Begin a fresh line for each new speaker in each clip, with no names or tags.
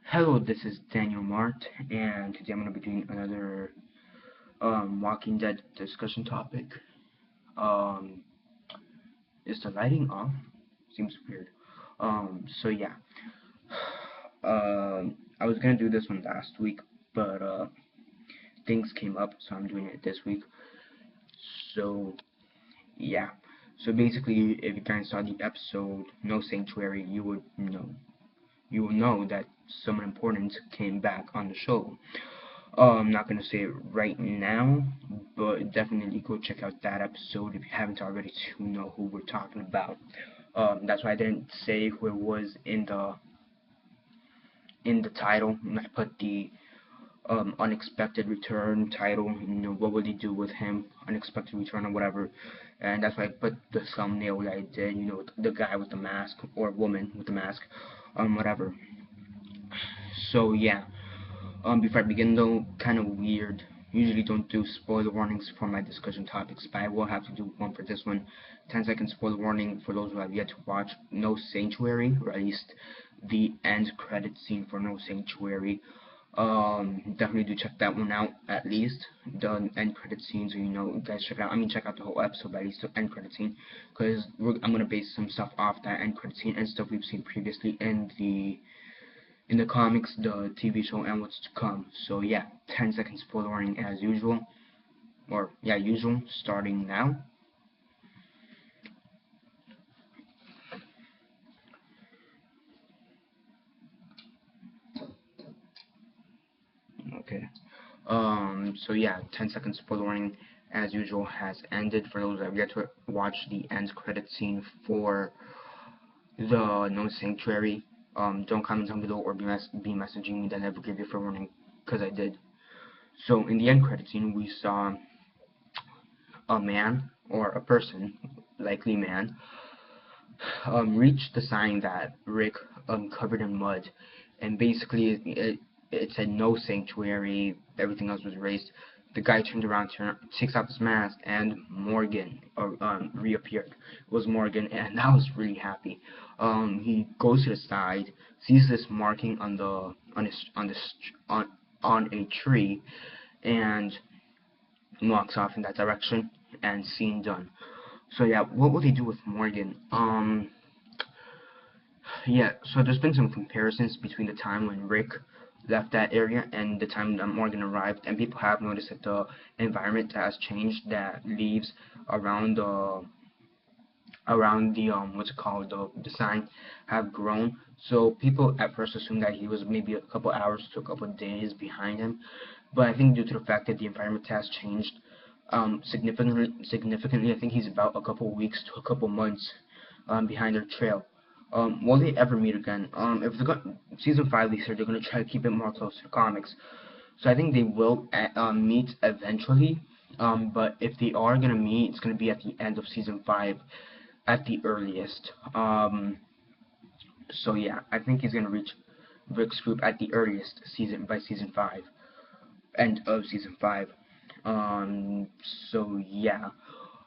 Hello, this is Daniel Mart, and today I'm going to be doing another Walking Dead discussion topic. Um, is the lighting off? Seems weird. So yeah. I was going to do this one last week, but things came up, so I'm doing it this week. So yeah. So basically, if you guys saw the episode No Sanctuary, you will know that someone important came back on the show. I'm not gonna say it right now, but definitely go check out that episode if you haven't already to know who we're talking about. That's why I didn't say who it was in the title. I put the unexpected return title. What would he do with him? Unexpected return or whatever. And that's why I put the thumbnail that I did. The guy with the mask or woman with the mask. Whatever. So yeah. Before I begin though, kind of weird. Usually don't do spoiler warnings for my discussion topics, but I will have to do one for this one. 10-second spoiler warning for those who have yet to watch No Sanctuary, or at least the end credit scene for No Sanctuary. Definitely do check that one out, at least the end credit scene, so guys check it out. I mean, check out the whole episode, but at least the end credit scene, because I'm gonna base some stuff off that end credit scene and stuff we've seen previously in the comics, the TV show, and what's to come. So yeah, 10-second spoiler warning as usual. Or yeah, usual, starting now. Okay. So yeah, 10-second spoiler warning as usual has ended for those that have yet to watch the end credit scene for the No Sanctuary. Don't comment down below or be messaging me that I never gave you a fair warning, because I did. So in the end credit scene, we saw a man or a person, likely man, reached the sign that Rick covered in mud, and basically it said no sanctuary. Everything else was erased. The guy turned around, takes off his mask, and Morgan reappeared. It was Morgan, and I was really happy. He goes to the side, sees this marking on a tree, and walks off in that direction. And scene done. So yeah, what will they do with Morgan? Yeah, so there's been some comparisons between the time when Rick left that area and the time that Morgan arrived, and people have noticed that the environment has changed, that leaves around the what's it called, the sign have grown. So people at first assumed that he was maybe a couple hours to a couple days behind him, but I think due to the fact that the environment has changed significantly, I think he's about a couple weeks to a couple months behind their trail. Will they ever meet again? If season 5 they said they're gonna try to keep it more close to the comics, so I think they will meet eventually. But if they are gonna meet, it's gonna be at the end of season 5, at the earliest. So yeah, I think he's gonna reach Rick's group at the earliest by season 5, end of season 5. Um, so yeah.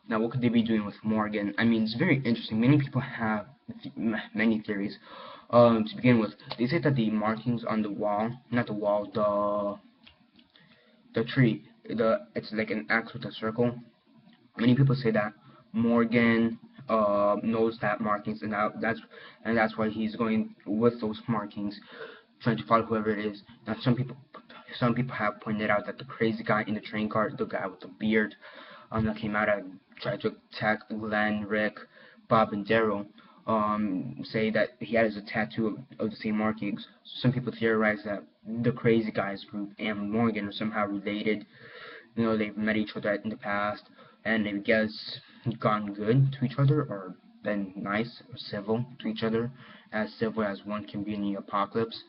Now, what could they be doing with Morgan? I mean, it's very interesting. Many people have many theories. To begin with, they say that the markings on the wall, not the wall, the tree, it's like an X with a circle. Many people say that Morgan knows that markings, and that's why he's going with those markings, trying to follow whoever it is. Now, some people have pointed out that the crazy guy in the train car, the guy with the beard, that came out and tried to attack Glenn, Rick, Bob, and Daryl, say that he has a tattoo of the same markings. Some people theorize that the crazy guys group and Morgan are somehow related. They've met each other in the past, and they've gone good to each other, or been nice or civil to each other, as civil as one can be in the apocalypse.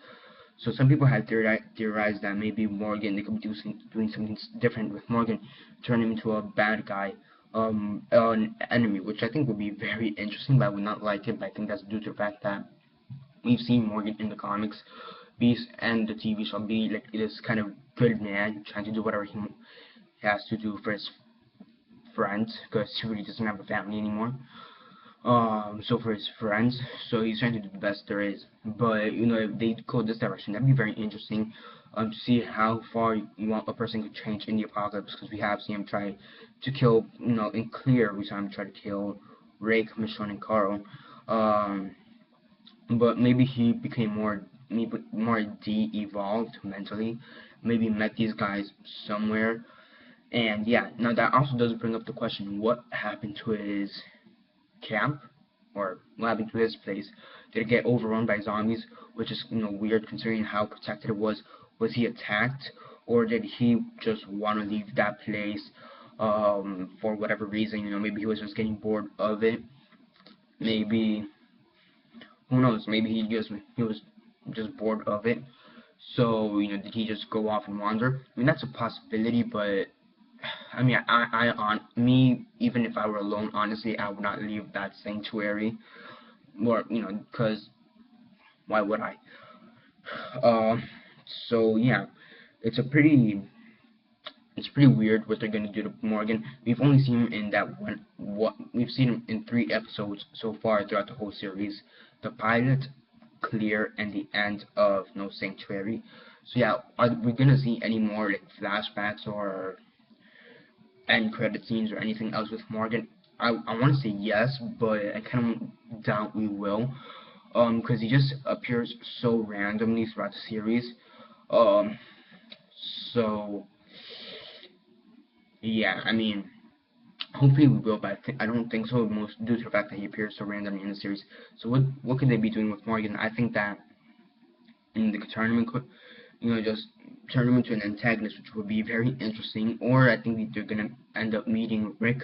So some people have theorized that maybe Morgan, they could be doing something different with Morgan, turn him into a bad guy, an enemy, which I think would be very interesting, but I would not like it. But I think that's due to the fact that we've seen Morgan in the comics, Beast, and the TV show be like this kind of good man trying to do whatever he has to do for his friends, because he really doesn't have a family anymore. So for his friends, so he's trying to do the best there is. But you know, if they go this direction, that'd be very interesting. To see how far you want a person could change in the apocalypse, because we have seen him try to kill, you know, in Clear, we saw him try to kill Rick, Michonne, and Carl. Um, but maybe he became maybe more de-evolved mentally. Maybe met these guys somewhere. And yeah, now that also does bring up the question: what happened to his camp, or what happened to his place? Did it get overrun by zombies? Which is, you know, weird considering how protected it was. Was he attacked, or did he just want to leave that place for whatever reason? You know, maybe he was just getting bored of it. Maybe, who knows? Maybe he was just bored of it. So, you know, did he just go off and wander? I mean, that's a possibility, but I mean, on me, even if I were alone, honestly, I would not leave that sanctuary. Or, you know, because why would I? Uh, so yeah, it's a pretty, it's pretty weird what they're gonna do to Morgan. We've only seen him in that one. What we've seen him in 3 episodes so far throughout the whole series: the pilot, Clear, and the end of No Sanctuary. So yeah, are we gonna see any more like flashbacks or end credit scenes or anything else with Morgan? I want to say yes, but I kind of doubt we will. Because he just appears so randomly throughout the series. Um, so yeah, I mean, hopefully we will, but I don't think so. Most due to the fact that he appears so randomly in the series. So what could they be doing with Morgan? I think that in the tournament could, you know, just turn him into an antagonist, which would be very interesting. Or I think they're gonna end up meeting Rick,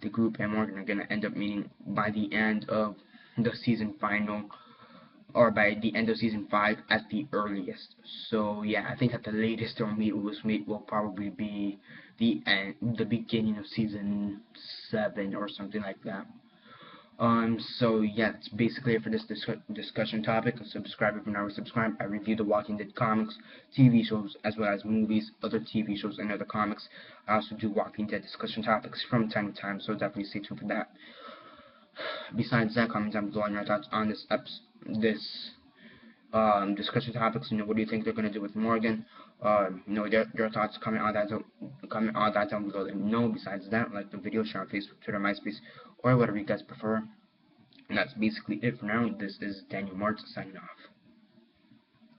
the group, and Morgan are gonna end up meeting by the end of the season final, or by the end of season 5 at the earliest. So yeah, I think at the latest they'll meet will probably be the beginning of season 7 or something like that. So yeah, that's basically it for this discussion topic. Subscribe if you're not subscribed. I review the Walking Dead comics, TV shows, as well as movies, other TV shows, and other comics. I also do Walking Dead discussion topics from time to time, so definitely stay tuned for that. Besides that, comment down below on your thoughts on this discussion topics. You know, what do you think they're gonna do with Morgan? You know, your thoughts. Comment all that down below. Let me know. Besides that, like the video, share on Facebook, Twitter, MySpace, or whatever you guys prefer. And that's basically it for now. This is Daniel Mart signing off.